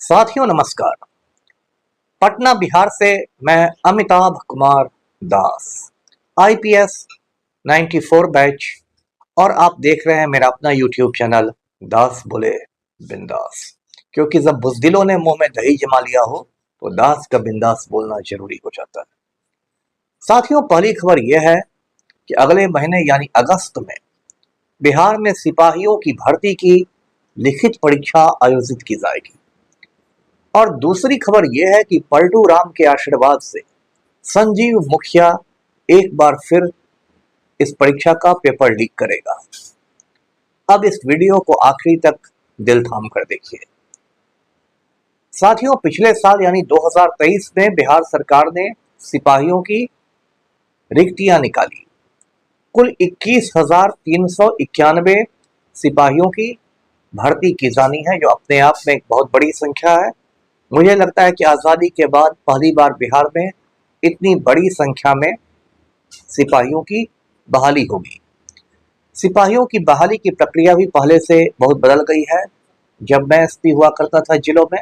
साथियों नमस्कार। पटना बिहार से मैं अमिताभ कुमार दास, आईपीएस 94 बैच, और आप देख रहे हैं मेरा अपना यूट्यूब चैनल दास बोले बिंदास। क्योंकि जब बुज़दिलों ने मुंह में दही जमा लिया हो तो दास का बिंदास बोलना जरूरी हो जाता है। साथियों, पहली खबर यह है कि अगले महीने यानी अगस्त में बिहार में सिपाहियों की भर्ती की लिखित परीक्षा आयोजित की जाएगी। और दूसरी खबर यह है कि पलटू राम के आशीर्वाद से संजीव मुखिया एक बार फिर इस परीक्षा का पेपर लीक करेगा। अब इस वीडियो को आखिरी तक दिल थाम कर देखिए। साथियों, पिछले साल यानी 2023 में बिहार सरकार ने सिपाहियों की रिक्तियां निकाली। कुल 21,391 सिपाहियों की भर्ती की जानी है, जो अपने आप में एक बहुत बड़ी संख्या है। मुझे लगता है कि आज़ादी के बाद पहली बार बिहार में इतनी बड़ी संख्या में सिपाहियों की बहाली होगी। सिपाहियों की बहाली की प्रक्रिया भी पहले से बहुत बदल गई है। जब मैं एसपी हुआ करता था जिलों में,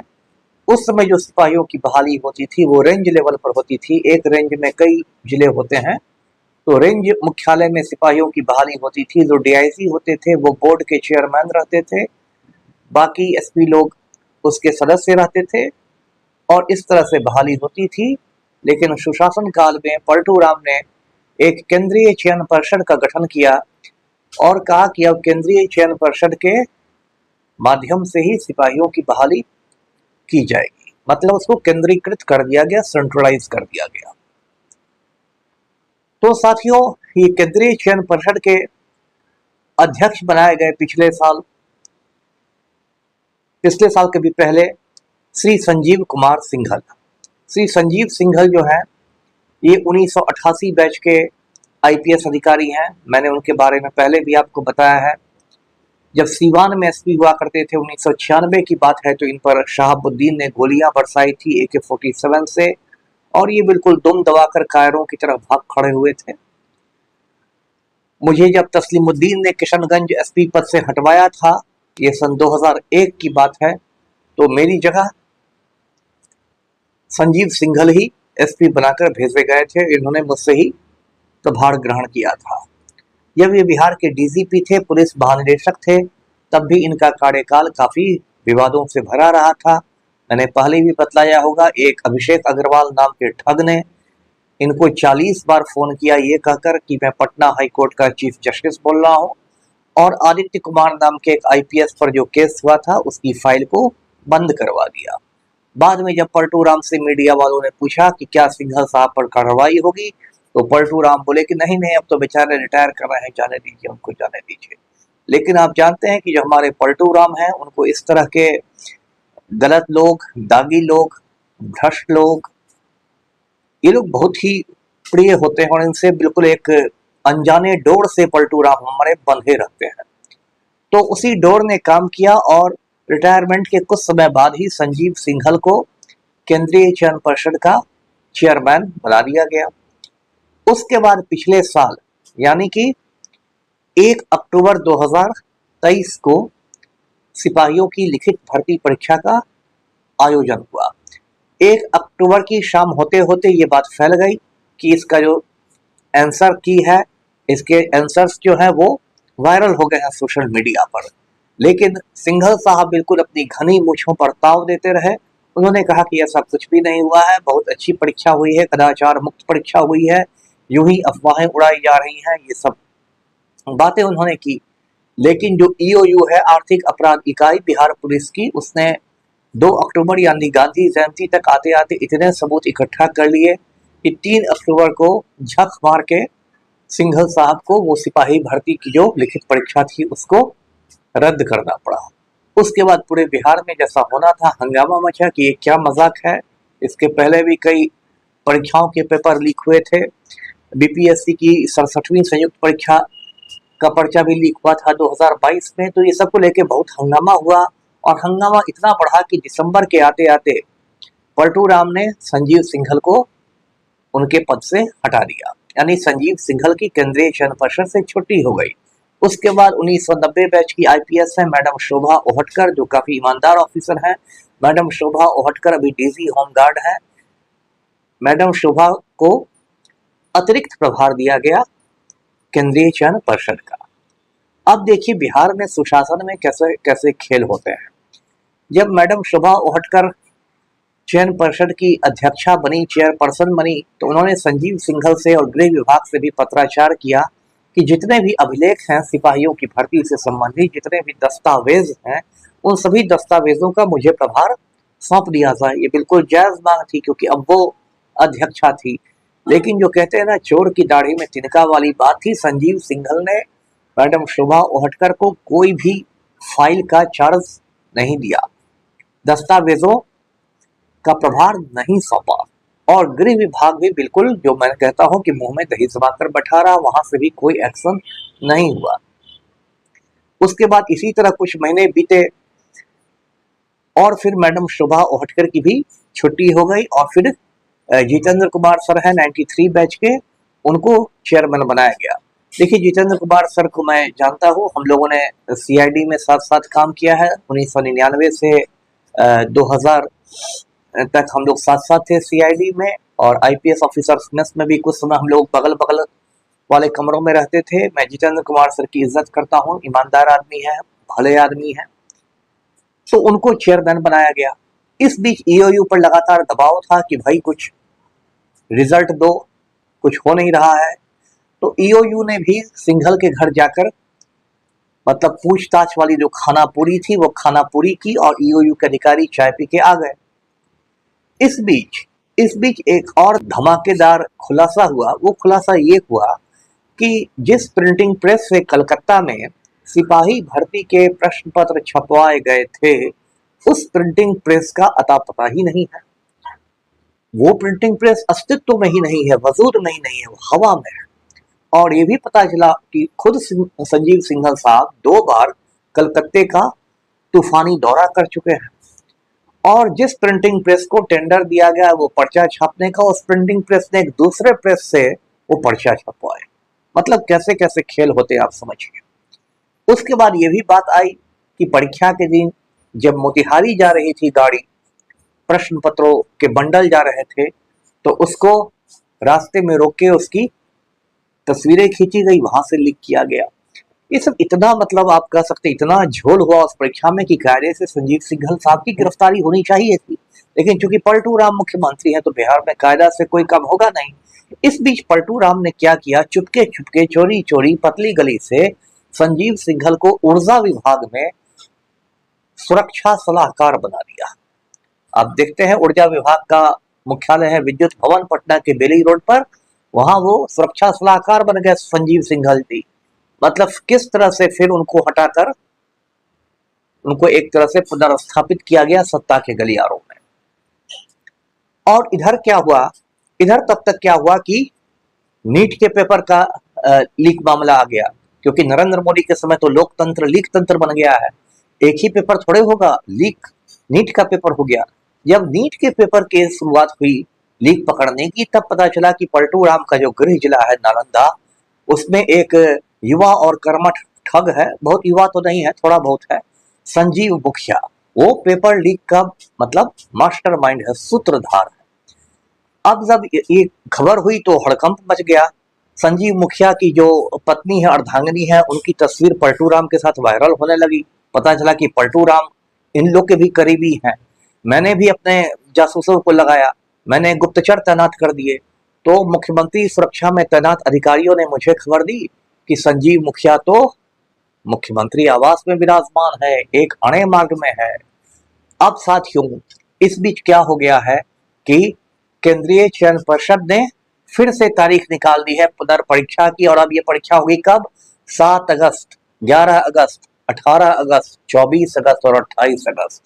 उस समय जो सिपाहियों की बहाली होती थी वो रेंज लेवल पर होती थी। एक रेंज में कई जिले होते हैं, तो रेंज मुख्यालय में सिपाहियों की बहाली होती थी। जो डीआईजी होते थे वो बोर्ड के चेयरमैन रहते थे, बाकी एसपी लोग उसके सदस्य रहते थे, और इस तरह से बहाली होती थी। लेकिन सुशासन काल में पलटू राम ने एक केंद्रीय चयन परिषद का गठन किया और कहा कि अब केंद्रीय चयन परिषद के माध्यम से ही सिपाहियों की बहाली की जाएगी। मतलब उसको केंद्रीकृत कर दिया गया, सेंट्रलाइज कर दिया गया। तो साथियों, ये केंद्रीय चयन परिषद के अध्यक्ष बनाए गए पिछले साल के भी पहले श्री संजीव कुमार सिंघल। श्री संजीव सिंघल जो है ये 1988 बैच के आईपीएस अधिकारी हैं। मैंने उनके बारे में पहले भी आपको बताया है। जब सीवान में एसपी हुआ करते थे, 1996 की बात है, तो इन पर शहाबुद्दीन ने गोलियां बरसाई थी AK-47 से, और ये बिल्कुल दुम दबाकर कायरों की तरफ भाग खड़े हुए थे। मुझे जब तस्लीमुद्दीन ने किशनगंज एसपी पद से हटवाया था, ये सन 2001 की बात है, तो मेरी जगह संजीव सिंघल ही एसपी बनाकर भेजे गए थे। इन्होंने मुझसे ही प्रभार ग्रहण किया था। जब ये बिहार के डीजीपी थे, पुलिस महानिदेशक थे, तब भी इनका कार्यकाल काफी विवादों से भरा रहा था। मैंने पहले भी बतलाया होगा, एक अभिषेक अग्रवाल नाम के ठग ने इनको 40 बार फोन किया ये कहकर कि मैं पटना हाईकोर्ट का चीफ जस्टिस बोल रहा हूँ, और आदित्य कुमार नाम के एक आईपीएस पर जो केस हुआ था उसकी फाइल को बंद करवा दिया। बाद में जब पलटू राम से मीडिया वालों ने पूछा कि क्या सिंघल साहब पर कार्रवाई होगी, तो पलटू राम बोले कि नहीं नहीं, अब तो बेचारे रिटायर कर रहे हैं, जाने दीजिए, उनको जाने दीजिए। लेकिन आप जानते हैं कि जो हमारे पलटू राम हैं, उनको इस तरह के गलत लोग, दागी लोग, भ्रष्ट लोग, ये लोग बहुत ही प्रिय होते हैं, और इनसे बिल्कुल एक अनजाने डोर से पलटू राम हमारे बंधे रहते हैं। तो उसी डोर ने काम किया, और रिटायरमेंट के कुछ समय बाद ही संजीव सिंघल को केंद्रीय चयन परिषद का चेयरमैन बना दिया गया। उसके बाद पिछले साल यानी कि 1 अक्टूबर 2023 को सिपाहियों की लिखित भर्ती परीक्षा का आयोजन हुआ। 1 अक्टूबर की शाम होते होते ये बात फैल गई कि इसका जो आंसर की है, इसके आंसर्स जो है वो वायरल हो गए हैं सोशल मीडिया पर। लेकिन सिंघल साहब बिल्कुल अपनी घनी मूछों पर ताव देते रहे। उन्होंने कहा कि ऐसा कुछ भी नहीं हुआ है, बहुत अच्छी परीक्षा हुई है, कदाचार मुक्त परीक्षा हुई है, यूं ही अफवाहें उड़ाई जा रही हैं, ये सब बातें उन्होंने की। लेकिन जो ईओयू है, आर्थिक अपराध इकाई बिहार पुलिस की, उसने 2 अक्टूबर यानी गांधी जयंती तक आते आते इतने सबूत इकट्ठा कर लिए कि 3 अक्टूबर को झक मार के सिंघल साहब को वो सिपाही भर्ती की जो लिखित परीक्षा थी उसको रद्द करना पड़ा। उसके बाद पूरे बिहार में जैसा होना था हंगामा मचा कि ये क्या मजाक है। इसके पहले भी कई परीक्षाओं के पेपर लीक हुए थे। बीपीएससी की 67वीं संयुक्त परीक्षा का पर्चा भी लीक हुआ था 2022 में। तो ये सबको लेके बहुत हंगामा हुआ, और हंगामा इतना बढ़ा कि दिसंबर के आते आते पलटू राम ने संजीव सिंघल को उनके पद से हटा दिया, यानी संजीव सिंघल की केंद्रीय चयन परिषद से छुट्टी हो गई। उसके बाद 1990 बैच की आईपीएस है मैडम शोभा ओहटकर, जो काफी ईमानदार ऑफिसर है। मैडम शोभा ओहटकर अभी डीजी होमगार्ड है। मैडम शोभा को अतिरिक्त प्रभार दिया गया केंद्रीय चयन पर्षद का। अब देखिए बिहार में सुशासन में कैसे कैसे खेल होते हैं। जब मैडम शोभा ओहटकर चयन पर्षद की अध्यक्षा बनी, चेयरपर्सन बनी, तो उन्होंने संजीव सिंघल से और गृह विभाग से भी पत्राचार किया कि जितने भी अभिलेख हैं सिपाहियों की भर्ती से संबंधित, जितने भी दस्तावेज हैं, उन सभी दस्तावेजों का मुझे प्रभार सौंप दिया जाए। ये बिल्कुल जायज मांग थी क्योंकि अब वो अध्यक्षा थी। लेकिन जो कहते हैं ना, चोर की दाढ़ी में तिनका वाली बात थी। संजीव सिंघल ने मैडम शोभा ओहटकर को कोई भी फाइल का चार्ज नहीं दिया, दस्तावेजों का प्रभार नहीं सौंपा, और गृह विभाग भी बिल्कुल, जो मैं कहता हूं कि मुंह में दही जमाकर बैठा रहा, वहां से भी कोई एक्शन नहीं हुआ। उसके बाद इसी तरह कुछ महीने बीते और फिर मैडम शोभा ओहटकर की भी छुट्टी हो गई और फिर जितेंद्र कुमार सर है 93 बैच के, उनको चेयरमैन बनाया गया। देखिए जितेंद्र कुमार सर को मैं जानता हूँ, हम लोगों ने सीआईडी में साथ साथ काम किया है। 1999 से 2000 तक हम लोग साथ साथ थे सीआईडी में, और आईपीएस ऑफिसर्स मेस में भी कुछ समय हम लोग बगल बगल वाले कमरों में रहते थे। मैं जितेंद्र कुमार सर की इज्जत करता हूँ, ईमानदार आदमी है, भले आदमी है, तो उनको चेयरमैन बनाया गया। इस बीच ईओयू पर लगातार दबाव था कि भाई कुछ रिजल्ट दो, कुछ हो नहीं रहा है। तो ईओयू ने भी सिंघल के घर जाकर मतलब पूछताछ वाली जो खाना पूरी थी वो खाना पूरी की, और ईओयू के अधिकारी चाय पी के आ गए। इस बीच एक और धमाकेदार खुलासा हुआ। वो खुलासा ये हुआ कि जिस प्रिंटिंग प्रेस से कलकत्ता में सिपाही भर्ती के प्रश्न पत्र छपवाए गए थे, उस प्रिंटिंग प्रेस का अता पता ही नहीं है। वो प्रिंटिंग प्रेस अस्तित्व में ही नहीं है, वजूद में ही नहीं है, वो हवा में है। और ये भी पता चला कि खुद संजीव सिंघल साहब 2 बार कलकत्ते का तूफानी दौरा कर चुके हैं, और जिस प्रिंटिंग प्रेस को टेंडर दिया गया वो पर्चा छापने का, उस प्रिंटिंग प्रेस ने एक दूसरे प्रेस से वो पर्चा छपवाए। मतलब कैसे कैसे खेल होते आप समझिए। उसके बाद ये भी बात आई कि परीक्षा के दिन जब मोतिहारी जा रही थी गाड़ी, प्रश्न पत्रों के बंडल जा रहे थे, तो उसको रास्ते में रोक के उसकी तस्वीरें खींची गई, वहां से लीक किया गया। ये सब इतना मतलब आप कह सकते इतना झोल हुआ उस परीक्षा में कि कायदे से संजीव सिंघल साहब की गिरफ्तारी होनी चाहिए थी। लेकिन चूंकि पलटू राम मुख्यमंत्री हैं तो बिहार में कायदा से कोई काम होगा नहीं। इस बीच पलटू राम ने क्या किया, चुपके चुपके चोरी चोरी पतली गली से संजीव सिंघल को ऊर्जा विभाग में सुरक्षा सलाहकार बना दिया। आप देखते हैं ऊर्जा विभाग का मुख्यालय है विद्युत भवन पटना के बेली रोड पर, वहां वो सुरक्षा सलाहकार बन गए संजीव सिंघल जी। मतलब किस तरह से फिर उनको हटाकर उनको एक तरह से पुनर्स्थापित किया गया सत्ता के गलियारों में। और इधर क्या हुआ, इधर तब तक क्या हुआ कि नीट के पेपर का लीक मामला आ गया, क्योंकि नरेंद्र मोदी के समय तो लोकतंत्र लीक तंत्र बन गया है। एक ही पेपर थोड़े होगा, लीक नीट का पेपर हो गया। जब नीट के पेपर की शुरुआत हुई लीक पकड़ने की, तब पता चला कि पलटू राम का जो गृह जिला है नालंदा, उसमें एक युवा और कर्मठ ठग है, बहुत युवा तो नहीं है, थोड़ा बहुत है, संजीव मुखिया। वो पेपर लीक का मतलब मास्टरमाइंड है, सूत्रधार है। अब जब ये खबर हुई तो हड़कंप मच गया। संजीव मुखिया की जो पत्नी है, अर्धांगिनी है, उनकी तस्वीर पलटू राम के साथ वायरल होने लगी। पता चला कि पलटू राम इन लोग के भी करीबी हैं। मैंने भी अपने जासूसों को लगाया, मैंने गुप्तचर तैनात कर दिए। तो मुख्यमंत्री सुरक्षा में तैनात अधिकारियों ने मुझे खबर दी कि संजीव मुखिया तो मुख्यमंत्री आवास में विराजमान है, एक अणे मार्ग में है। अब साथियों इस बीच क्या हो गया है कि केंद्रीय चयन पर्षद ने फिर से तारीख निकाल दी है पुनर्परीक्षा की, और अब ये परीक्षा होगी कब? 7 अगस्त, 11 अगस्त, 18 अगस्त, 24 अगस्त और 28 अगस्त।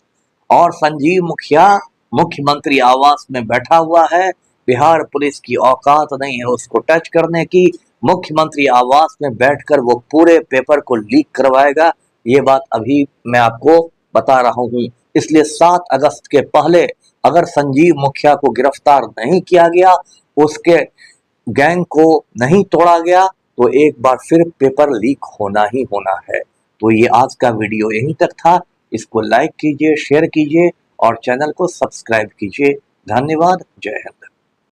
और संजीव मुखिया मुख्यमंत्री आवास में बैठा हुआ है। बिहार पुलिस की औकात नहीं है उसको टच करने की। मुख्यमंत्री आवास में बैठकर वो पूरे पेपर को लीक करवाएगा। ये बात अभी मैं आपको बता रहा हूं। इसलिए 7 अगस्त के पहले अगर संजीव मुखिया को गिरफ्तार नहीं किया गया, उसके गैंग को नहीं तोड़ा गया, तो एक बार फिर पेपर लीक होना ही होना है। तो ये आज का वीडियो यहीं तक था। इसको लाइक कीजिए, शेयर कीजिए और चैनल को सब्सक्राइब कीजिए। धन्यवाद। जय हिंद।